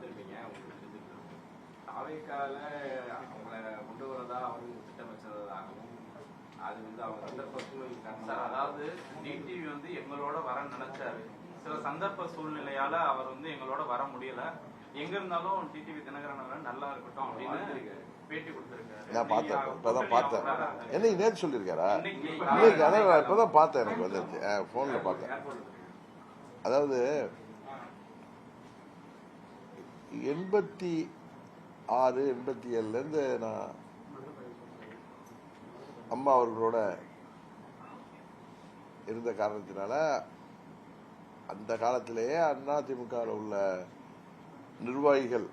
பார்த்துருப்பீங்க, உங்களுக்கு தெரிஞ்சிருக்கும். தாவேக்கால அவங்கள கொண்டு வரதா அவங்க திட்டமிட்டதாகவும் அது அவங்க சந்தர்ப்ப சூழ்நிலை காரணமாக, அதாவது டிடிவி எங்களோட வர நினைச்சாரு. சில சந்தர்ப்ப சூழ்நிலையால அவர் எங்களோட வர முடியல. எங்க இருந்தாலும் டிடிவி தினகரன் நல்லா இருக்கட்டும் அப்படின்னு பேட்டி கொடுத்திருக்காரு. நான் பார்த்தேன், இப்பதான் பார்த்தேன். என்னைக்கு நேற்று சொல்லியிருக்காரா? இன்னைக்கு அதான் இப்பதான் பார்த்தேன், எனக்கு வந்துருச்சு போன்ல பார்த்தேன். அதாவது 86, 87 நான் அம்மா அவர்களோட இருந்த காரணத்தினால அந்த காலத்திலேயே அதிமுக உள்ள நிர்வாகிகள்,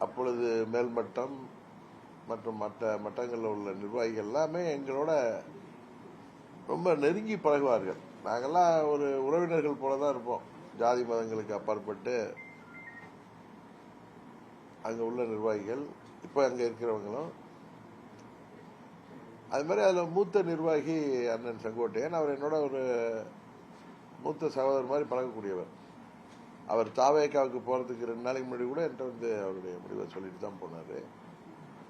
அப்பொழுது மேல்மட்டம் மற்றும் மற்ற மட்டங்களில் உள்ள நிர்வாகிகள் எல்லாமே எங்களோட ரொம்ப நெருங்கி பழகுவார்கள். நாங்கெல்லாம் ஒரு உறவினர்கள் போல தான் இருப்போம். ஜாதி மதங்களுக்கு அப்பாற்பட்டு அங்கே உள்ள நிர்வாகிகள், இப்போ அங்கே இருக்கிறவங்களும் அது மாதிரி. அதில் மூத்த நிர்வாகி அண்ணன் செங்கோட்டையன், அவர் என்னோட ஒரு மூத்த சகோதரர் மாதிரி பழகக்கூடியவர். அவர் தாவேக்காவுக்கு போகிறதுக்கு 2 நாளைக்கு முன்னாடி கூட என்கிட்ட அவருடைய முடிவை சொல்லிட்டு தான் போனார்.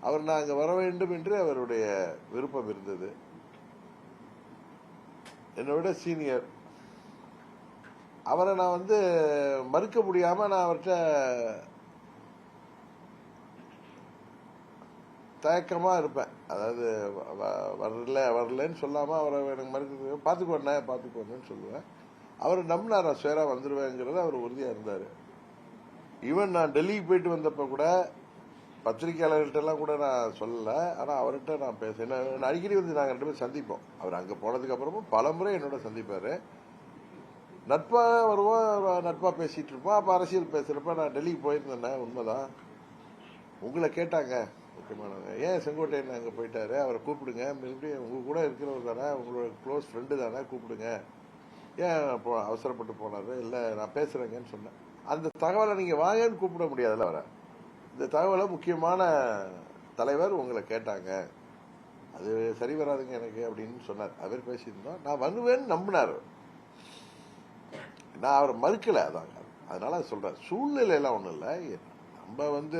அவர் நான் அங்கே வர வேண்டும் என்று அவருடைய விருப்பம் இருந்தது. என்னை விட சீனியர். அவரை நான் மறுக்க முடியாம நான் அவர்கிட்ட தயக்கமா இருப்பேன். அதாவது வரலன்னு சொல்லாம அவரை எனக்கு மறுக்க பார்த்துக்கோன்னு சொல்லுவேன். அவர் நம்பினார், சேரா வந்துருவேங்கிறது அவர் உறுதியா இருந்தாரு. ஈவன் நான் டெல்லிக்கு போயிட்டு வந்தப்ப கூட பத்திரிகையாளர்கள்ட்ட எல்லாம் கூட நான் சொல்லல. ஆனா அவர்கிட்ட நான் பேசுறேன். அடிக்கடி நாங்க 2 பேரும் சந்திப்போம். அவர் அங்க போனதுக்கு அப்புறமும் பல முறை என்னோட சந்திப்பாரு. நட்பா வருவோம், நட்பா பேசிட்டு இருப்போம். அப்ப அரசியல் பேசுறப்ப நான் டெல்லிக்கு போயிருந்தேன், உண்மைதான். உங்களை கேட்டாங்க முக்கியமானவங்க, ஏன் செங்கோட்டையன் அங்க போயிட்டாரு, அவரை கூப்பிடுங்க, மறுபடியும் உங்க கூட இருக்கிறவர் தானே, உங்களோட க்ளோஸ் ஃப்ரெண்டு தானே, கூப்பிடுங்க, ஏன் அவசரப்பட்டு போனாரு, இல்ல நான் பேசுறேங்கன்னு சொன்னேன். அந்த தகவலை நீங்க வாங்கன்னு கூப்பிட முடியாதுல்ல அவரை. இந்த தகவலை முக்கியமான தலைவர் உங்களை கேட்டாங்க, அது சரி வராதுங்க எனக்கு அப்படின்னு சொன்னார். அவர் பேசியிருந்தோம். நான் வருவேன்னு நம்பினார். நான் அவரை மறுக்கல. அதாங்க, அதனால சொல்றேன். சூழ்நிலை எல்லாம் ஒண்ணும் இல்லை. நம்ம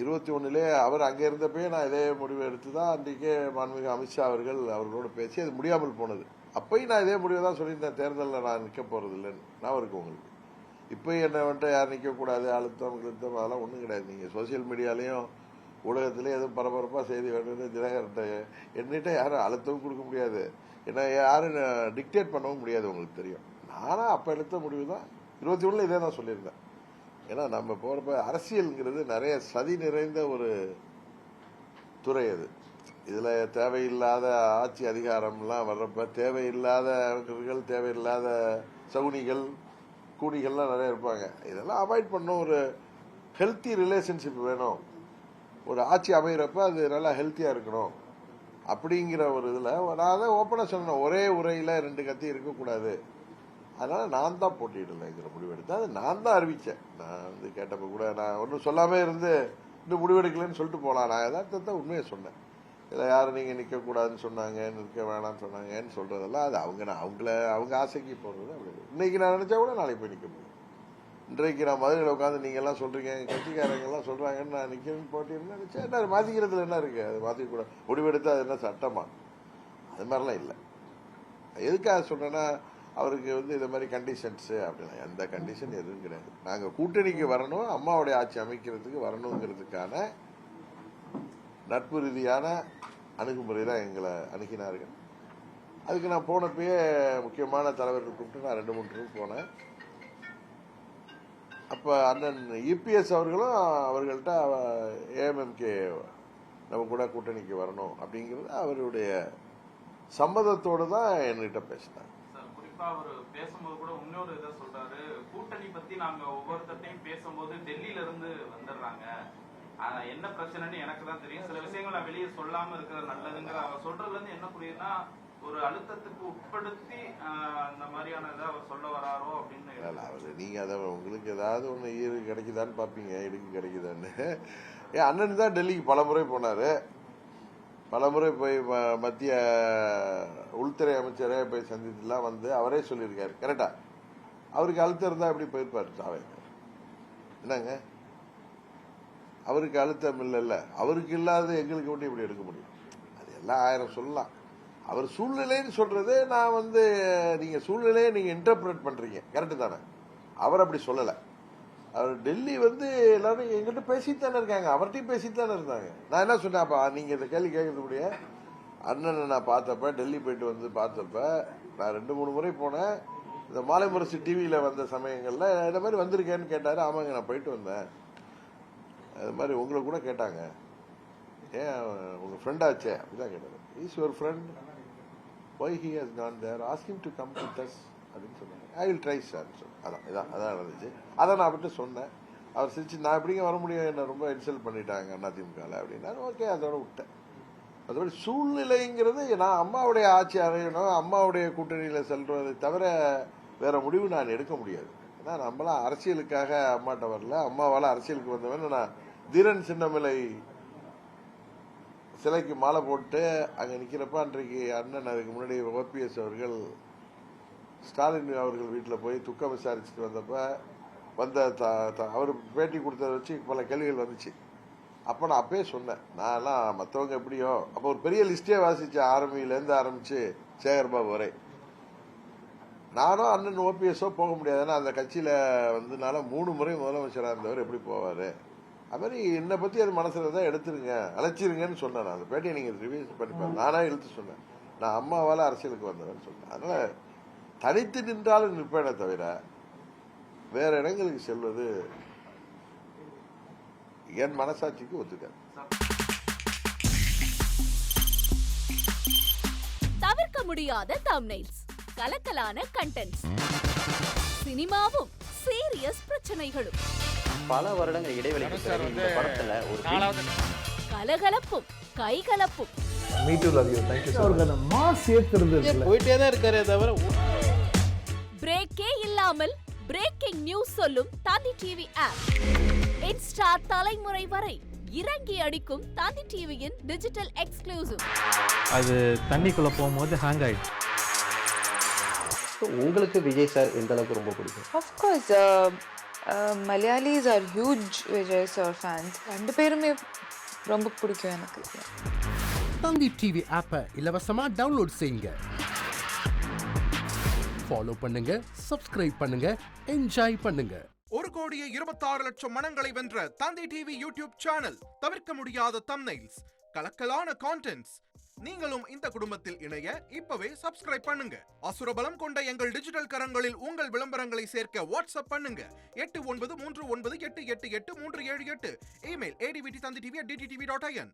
21 அவர் அங்க இருந்தப்பே நான் இதே முடிவு எடுத்துதான் அன்றைக்கே மாண்புமிகு அமித்ஷா அவர்களோட பேசி அது முடியாமல் போனது. அப்பயும் நான் இதே முடிவை தான் சொல்லியிருந்தேன், தேர்தலில் நான் நிக்க போறது இல்லைன்னு. நான் இருக்கு உங்களுக்கு. இப்ப என்ன யாரும் நிக்க கூடாது, அழுத்தம் அதெல்லாம் ஒண்ணும் கிடையாது. நீங்க சோசியல் மீடியாலையும் ஊடகத்திலேயே எதுவும் பரபரப்பா செய்தி வேணும்னு தினகரன்ட்ட என்னிட்ட யாரும் அழுத்தமும் கொடுக்க முடியாது, என்ன யாரும் டிக்டேட் பண்ணவும் முடியாது. உங்களுக்கு தெரியும். நானா அப்ப எடுத்த முடிவு தான் 21 இதே தான் சொல்லியிருந்தேன். ஏன்னா நம்ம போறப்ப அரசியல்ங்கிறது நிறைய சதி நிறைந்த ஒரு துறை. அது இதுல தேவையில்லாத ஆட்சி அதிகாரம்லாம் வர்றப்ப தேவையில்லாதவர்கள், தேவையில்லாத சகுனிகள், கூடிகள்லாம் நிறைய இருப்பாங்க. இதெல்லாம் அவாய்ட் பண்ணும். ஒரு ஹெல்த்தி ரிலேஷன்ஷிப் வேணும். ஒரு ஆட்சி அமைகிறப்ப அது நல்லா ஹெல்த்தியா இருக்கணும். அப்படிங்கிற ஒரு இதுல நான் அதை ஓப்பனா சொன்னேன். ஒரே உரையில 2 கத்தி இருக்கக்கூடாது. அதனால நான் தான் போட்டியிடலைங்கிற முடிவெடுத்தேன். அது நான் தான் அறிவிச்சேன். நான் கேட்டப்ப கூட நான் ஒன்றும் சொல்லாம இருந்து இன்னும் முடிவெடுக்கலன்னு சொல்லிட்டு போலாம். நான் யதார்த்தத்தை உண்மையை சொன்னேன். இதில் யாரும் நீங்க நிக்க கூடாதுன்னு சொன்னாங்க, நிற்க வேணாம்னு சொன்னாங்கன்னு சொல்றதெல்லாம் அது அவங்க ஆசைக்கு போடுறது. அப்படி இன்னைக்கு நான் நினைச்சா கூட நாளைக்கு போய் நிக்க முடியும். இன்றைக்கு நான் மதுரையில் உட்காந்து நீங்க எல்லாம் சொல்றீங்க, கட்சிக்காரங்க எல்லாம் சொல்றாங்கன்னு நான் நிக்கணும்னு போட்டிருந்தேன். நினைச்சா என்ன மாத்திக்கிறதுல என்ன இருக்கு? அது மாத்திக்க கூட முடிவெடுத்தா அது என்ன சட்டமா? அது மாதிரிலாம் இல்லை. எதுக்காக சொல்றேன்னா, அவருக்கு இந்த மாதிரி கண்டிஷன்ஸ் அப்படின்னா எந்த கண்டிஷன் எதுவும் கிடையாது. நாங்க கூட்டணிக்கு வரணும், அம்மாவுடைய ஆட்சி அமைக்கிறதுக்கு வரணுங்கிறதுக்கான நட்பு ரீதியான அணுகுமுறை தான் எங்களை அணுகினார்கள். அதுக்கு நான் போனப்பயே முக்கியமான தலைவர்கள் கூப்பிட்டு நான் 2-3 ரூம் போனேன். அப்ப அண்ணன் இபிஎஸ் அவர்களும் அவர்கள்ட்ட ஏஎம்எம்கே நம்ம கூட கூட்டணிக்கு வரணும் அப்படிங்கிறது அவருடைய சம்மதத்தோடு தான் என்கிட்ட பேசினார். அவர் பேசும்போது கூட இன்னொரு இதை சொல்றாரு, கூட்டணி பத்தி நாங்க ஒவ்வொருத்தையும் பேசும்போது டெல்லியில இருந்து வந்துடுறாங்க, என்ன பிரச்சனைன்னு எனக்கு தான் தெரியும், சில விஷயங்கள் நான் வெளியே சொல்லாம இருக்கிறது நல்லதுங்கிற அவர் சொல்றதுல இருந்து என்ன புரியுதுன்னா, ஒரு அழுத்தத்துக்கு உட்படுத்தி அந்த மாதிரியான இதை அவர் சொல்ல வராரோ அப்படின்னு. நீங்க அதை உங்களுக்கு ஏதாவது ஒண்ணு ஈடு கிடைக்குதான்னு பாப்பீங்க, இடுக்கு கிடைக்குதான்னு. என் அண்ணன் தான் டெல்லிக்கு பலமுறை போனாரு. பலமுறை போய் மத்திய உள்துறை அமைச்சரே போய் சந்தித்துலாம் அவரே சொல்லியிருக்காரு. கரெக்டா? அவருக்கு அழுத்தம் இருந்தா எப்படி போயிருப்பாரு தாவே? என்னங்க அவருக்கு அழுத்தம் இல்லைல்ல, அவருக்கு இல்லாத எங்களுக்கு மட்டும் இப்படி எடுக்க முடியும்? அது எல்லாம் 1000 சொல்லலாம். அவர் சூழ்நிலைன்னு சொல்றது நான் நீங்க சூழ்நிலையை நீங்க இன்டர்பிரேட் பண்றீங்க, கரெக்டு தானே? அவர் அப்படி சொல்லலை. அவர் டெல்லி எல்லாரும் எங்கிட்ட பேசிட்டு தானே இருக்காங்க, அவர்கிட்டையும் பேசிட்டு தானே இருந்தாங்க. நான் என்ன சொன்னேன், அப்ப நீங்க இந்த கேள்வி கேட்கறதுக்கூடிய அண்ணனை நான் பார்த்தப்ப, டெல்லி போயிட்டு பார்த்தப்ப நான் 2-3 முறை போனேன். இந்த மாலை முரசு டிவியில வந்த சமயங்கள்ல இந்த மாதிரி வந்திருக்கேன்னு கேட்டாரு. ஆமாங்க நான் போயிட்டு வந்தேன். அது மாதிரி உங்களை கூட கேட்டாங்க, ஏன் உங்க ஃப்ரெண்ட் ஆச்சே அப்படிதான் கேட்டாரு. Is your friend, why he has gone there, ask him to come with us அப்படின்னு சொன்னாங்க. I will try sir. அதான் நடந்துச்சு. அதை நான் அவர்கிட்ட சொன்னேன். அவர் சிரிச்சு, நான் எப்படிங்க வர முடியும், என்ன ரொம்ப இன்சல்ட் பண்ணிட்டாங்க அதிமுகவில் அப்படின்னா. ஓகே, அதோட விட்டேன். அதோட சூழ்நிலைங்கிறது நான் அம்மாவுடைய ஆட்சி அறையணும், அம்மாவுடைய கூட்டணியில் செல்றதை தவிர வேற முடிவு நான் எடுக்க முடியாது. ஏன்னா நம்மளாம் அரசியலுக்காக அம்மாட்ட வரல, அம்மாவால் அரசியலுக்கு வந்தவன். நான் தீரன் சின்னமலை சிலைக்கு மாலை போட்டு அங்கே நிற்கிறப்ப அன்றைக்கு அண்ணன், அதுக்கு முன்னாடி ஓபிஎஸ் அவர்கள் ஸ்டாலின் அவர்கள் வீட்டில் போய் துக்கம் விசாரிச்சுட்டு வந்தப்ப அவர் பேட்டி கொடுத்ததை வச்சு பல கேள்விகள் வந்துச்சு. அப்போ நான் அப்பயே சொன்னேன், நான்லாம் மற்றவங்க எப்படியோ, அப்போ ஒரு பெரிய லிஸ்டே வாசிச்சேன், ஆர்மியிலேருந்து ஆரம்பிச்சு சேகர்பாபு வரை. நானும் அண்ணன் ஓபிஎஸ்ஓ போக முடியாது, ஏன்னா அந்த கட்சியில் நால 3 முறை முதலமைச்சராக இருந்தவர் எப்படி போவார். அது மாதிரி என்னை பற்றி அது மனசில் தான் எடுத்துருங்க, அழைச்சிருங்கன்னு சொன்னேன். நான் அந்த பேட்டியை நீங்கள் ரிவியூஸ் பண்ணிப்பேன். நானாக இழுத்து சொன்னேன், நான் அம்மாவால் அரசியலுக்கு வந்தவன்னு சொன்னேன். அதனால் தனித்து நின்றாலும் நிற்பேனே தவிர வேற இடங்களுக்கு செல்வது என் மனசாட்சிக்கு ஒத்துக்காது. தவிர்க்க முடியாத தம்ப்நெயில்ஸ், கலக்கலான கண்டென்ட்ஸ், சினிமாவும் சீரியஸ் பிரச்சனைகளும், பல வருடங்கள் இடைவெளிக்கு பிறகு இந்த படத்துல ஒரு கலகலப்பும் கைகலப்பும். Me too love you, thank you. அவருக்கு அந்த மாஸ் ஏத்துறது இல்ல, போயிட்டே தான் இருக்காரே தவிர பிரேக்கே இல்லாமல் பிரேக்கிங் நியூஸ் சொல்லும் தந்தி டிவி ஆப். இன்ஸ்டா தலைமுறை வரை இறங்கி அடிக்கும் தந்தி டிவியின் டிஜிட்டல் எக்ஸ்க்ளூசிவ். அது தண்ணிக்குள்ள போகும்போது ஹேங் ஆயிடுச்சு. உங்களுக்கு விஜய் சார் எந்த அளவுக்கு ரொம்ப பிடிக்கும்? Of course, Malayalis are huge Vijay sir fans. 2 பேருமே ரொம்ப பிடிக்கும் எனக்கு. தந்தி டிவி ஆப்பை இலவசமா டவுன்லோட் செய்யுங்க, ஃபாலோ பண்ணுங்க, சப்ஸ்கிரைப் பண்ணுங்க, என்ஜாய் பண்ணுங்க. 1,26,00,000 மனங்களை வென்ற தந்தி டிவி யூடியூப் சேனல். தவிர்க்க முடியாத தம்ப்நெயில்ஸ், கலக்கலான கான்டென்ட்ஸ். நீங்களும் இந்த குடும்பத்தில் இணைய இப்பவே சப்ஸ்கிரைப் பண்ணுங்க. அசுரபலம் கொண்ட எங்கள் டிஜிட்டல் கரங்களில் உங்கள் விளம்பரங்களை சேர்க்க வாட்ஸ்அப் பண்ணுங்க. 8939888838. Email advtthanditv@dttv.in.